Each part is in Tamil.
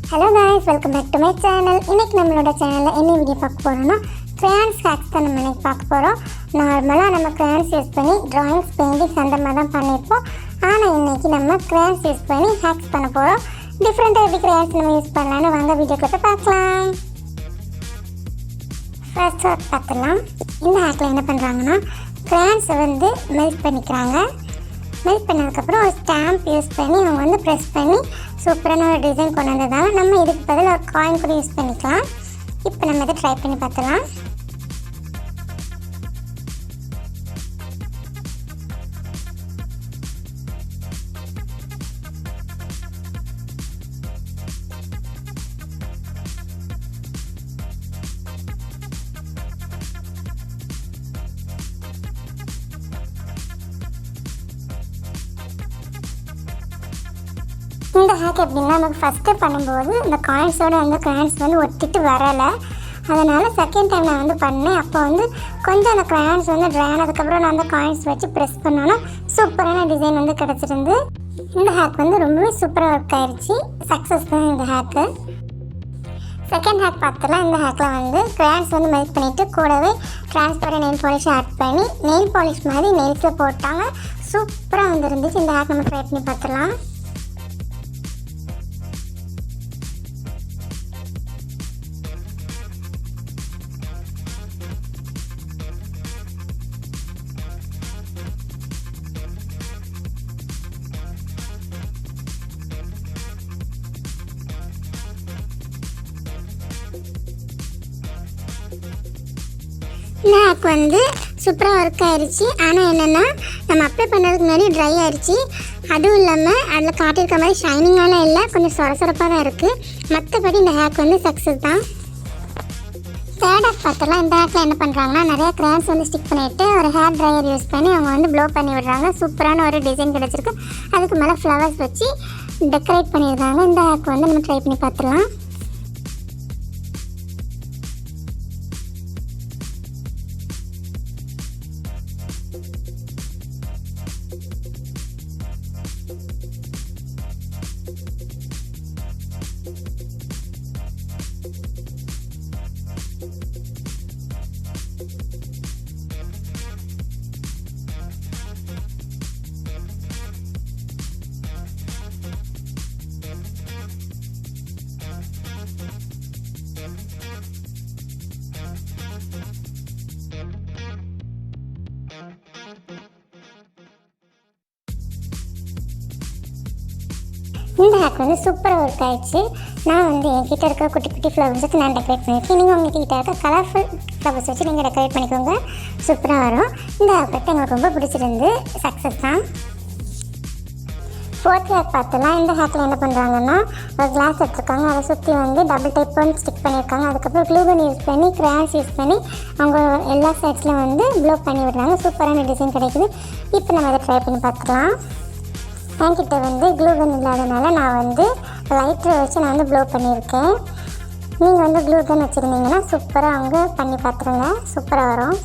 Hello guys, welcome back to my channel. இன்னைக்கு நம்மளோட சேனல்ல என்ன வீடியோ பார்க்க போறோம்னா crayons hacks தான் நம்ம இன்னைக்கு பார்க்க போறோம். நார்மலா நம்ம crayons யூஸ் பண்ணி drawings, paintings அந்த மாதிரி தான் பண்ணிருப்போம். ஆனா இன்னைக்கு நம்ம crayons யூஸ் பண்ணி hacks பண்ண போறோம். டிஃபரண்டா எப்படி crayons நம்ம யூஸ் பண்ணலாம்னு வாங்க வீடியோக்குள்ள போய் பார்க்கலாம். ஃபர்ஸ்ட் பார்க்கலாம். இந்த ஹேக்ல என்ன பண்றாங்கன்னா crayons வந்து மெல்ட் பண்ணிக்கறாங்க. மெல்ட் பண்ணதுக்கப்புறம் ஒரு ஸ்டாம்ப் யூஸ் பண்ணி அவங்க வந்து ப்ரெஸ் பண்ணி சூப்பரான ஒரு டிசைன் கொண்டு வந்ததால் நம்ம இதுக்கு பதில் ஒரு காயின் கூட யூஸ் பண்ணிக்கலாம். இப்போ நம்ம இதை ட்ரை பண்ணி பார்க்கலாம். இந்த ஹேக் எப்படின்னா நமக்கு ஃபஸ்ட்டு பண்ணும்போது இந்த காயின்ஸோட அந்த கிரையான்ஸ் வந்து ஒட்டிட்டு வரலை. அதனால் செகண்ட் டைம் நான் வந்து பண்ணேன். அப்போ வந்து கொஞ்சம் அந்த கிரையான்ஸ் வந்து ட்ரை ஆனதுக்கப்புறம் நான் அந்த காயின்ஸ் வச்சு ப்ரெஸ் பண்ணோன்னா சூப்பரான டிசைன் வந்து கிடச்சிருந்து. இந்த ஹேக் வந்து ரொம்பவே சூப்பராக ஒர்க் ஆயிடுச்சு. சக்ஸஸ் தான் இந்த ஹேக்கு. செகண்ட் ஹேக் பார்த்தலாம். இந்த ஹேக்கில் வந்து கிரையான்ஸ் வந்து மெல்ட் பண்ணிவிட்டு கூடவே ட்ரான்ஸ்பரண்ட் நெயில் பாலிஷ் ஆட் பண்ணி நெயில் பாலிஷ் மாதிரி நெயில்ஸில் போட்டாங்க. சூப்பராக வந்து இருந்துச்சு. இந்த ஹேக் நம்ம ட்ரை பண்ணி பார்த்துலாம். இந்த ஹேக் வந்து சூப்பராக ஒர்க் ஆயிடுச்சு. ஆனால் என்னென்னா நம்ம அப்ளை பண்ணுறதுக்கு முன்னாடி ட்ரை ஆயிடுச்சு. அதுவும் இல்லாமல் அதில் காட்டியிருக்க மாதிரி ஷைனிங்காலாம் இல்லை, கொஞ்சம் சொரசொரப்பாக தான் இருக்குது. மற்றபடி இந்த ஹேக் வந்து சக்ஸஸ் தான். தேர்ட் ஹேக் பார்த்தலாம். இந்த ஹேக்கில் என்ன பண்ணுறாங்கன்னா நிறையா கிரையான்ஸ் வந்து ஸ்டிக் பண்ணிவிட்டு ஒரு ஹேர் ட்ரையர் யூஸ் பண்ணி அவங்க வந்து ப்ளோ பண்ணி விடுறாங்க. சூப்பரான ஒரு டிசைன் கிடச்சிருக்கு. அதுக்கு மேலே ஃப்ளவர்ஸ் வச்சு டெக்கரேட் பண்ணியிருக்காங்க. இந்த ஹேக் வந்து நம்ம ட்ரை பண்ணி பார்த்துலாம். இந்த ஹேக் வந்து சூப்பராக ஒர்க் ஆயிடுச்சு. நான் வந்து என்கிட்ட இருக்க குட்டி குட்டி ஃப்ளவர்ஸ் வச்சு நான் டெக்கரேட் பண்ணியிருக்கேன். நீங்கள் உங்கள்கிட்ட இருக்க கலர்ஃபுல் ஃப்ளவர்ஸ் வச்சு நீங்கள் டெக்கரேட் பண்ணிக்கோங்க. சூப்பராக வரும். இந்த ஹேக் வந்து எங்களுக்கு ரொம்ப பிடிச்சிருந்து. சக்ஸஸ் தான். ஃபோர்த் ஹேக் பார்த்தலாம். இந்த ஹேக்கில் என்ன பண்ணுறாங்கன்னா ஒரு கிளாஸ் எடுத்துருக்காங்க. அதை சுற்றி வந்து டபுள் டைப் வந்து ஸ்டிக் பண்ணியிருக்காங்க. அதுக்கப்புறம் க்ளூகன் யூஸ் பண்ணி கிரையான்ஸ் யூஸ் பண்ணி அவங்க எல்லா சைட்ஸ்லையும் வந்து ப்ளோ பண்ணி விடுறாங்க. சூப்பரான டிசைன் கிடைக்குது. இப்போ நம்ம அதை ட்ரை பண்ணி பார்த்துக்கலாம். என்கிட்ட வந்து க்ளூகன் இல்லாதனால நான் வந்து லைட்டர் வச்சு நான் வந்து ப்ளோ பண்ணியிருக்கேன். நீங்கள் வந்து க்ளூகன் வச்சுருந்தீங்கன்னா சூப்பராக அவங்க பண்ணி பார்த்துருங்க. சூப்பராக வரும்.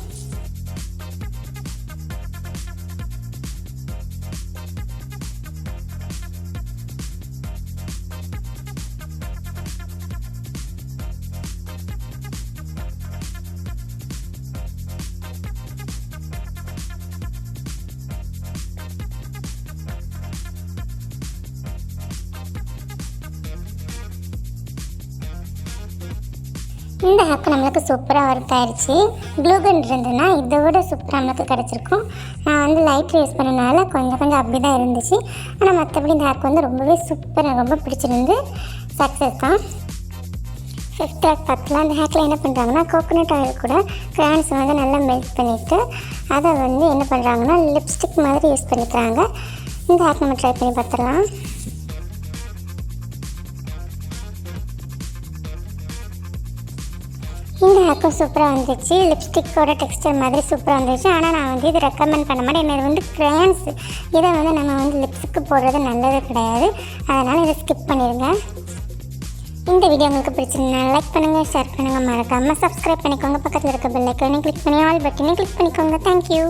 இந்த ஹேக்கு நம்மளுக்கு சூப்பராக ஒர்க் ஆயிடுச்சு. க்ளூகன் இருந்ததுன்னா இதை விட சூப்பராக நம்மளுக்கு கிடச்சிருக்கும். நான் வந்து லைட் யூஸ் பண்ணனால கொஞ்சம் அப்படி தான் இருந்துச்சு. ஆனால் மற்றபடி இந்த ஹேக் வந்து ரொம்பவே சூப்பராக ரொம்ப பிடிச்சிருந்து. சக்ஸஸ் தான். ஃபிஃப்த் ஹேக் பார்த்தலாம். இந்த ஹேக்கில் என்ன பண்ணுறாங்கன்னா கோகோனட் ஆயில் கூட கிரையான்ஸ் வந்து நல்லா மெல்ட் பண்ணிவிட்டு அதை வந்து என்ன பண்ணுறாங்கன்னா லிப்ஸ்டிக் மாதிரி யூஸ் பண்ணிக்கிறாங்க. இந்த ஹேக் நம்ம ட்ரை பண்ணி பார்த்துடலாம். இந்த ஹேக்கும் சூப்பராக வந்துச்சு. லிப்ஸ்டிக்கோட டெக்ஸ்டர் மாதிரி சூப்பராக வந்துச்சு. ஆனால் நான் வந்து இது ரெக்கமெண்ட் பண்ண மாட்டேன். இது வந்து கிரையான்ஸ், இதை வந்து நம்ம வந்து லிப்ஸுக்கு போடுறது நல்லது கிடையாது. அதனால் இதை ஸ்கிப் பண்ணிடுங்க. இந்த வீடியோ உங்களுக்கு பிடிச்சிருந்தா லைக் பண்ணுங்கள், ஷேர் பண்ணுங்கள், மறக்காமல் சப்ஸ்கிரைப் பண்ணிக்கோங்க. பக்கத்தில் இருக்க பெல் ஐக்கானை கிளிக் பண்ணி ஆல் பட்டனை கிளிக் பண்ணிக்கோங்க. தேங்க்யூ.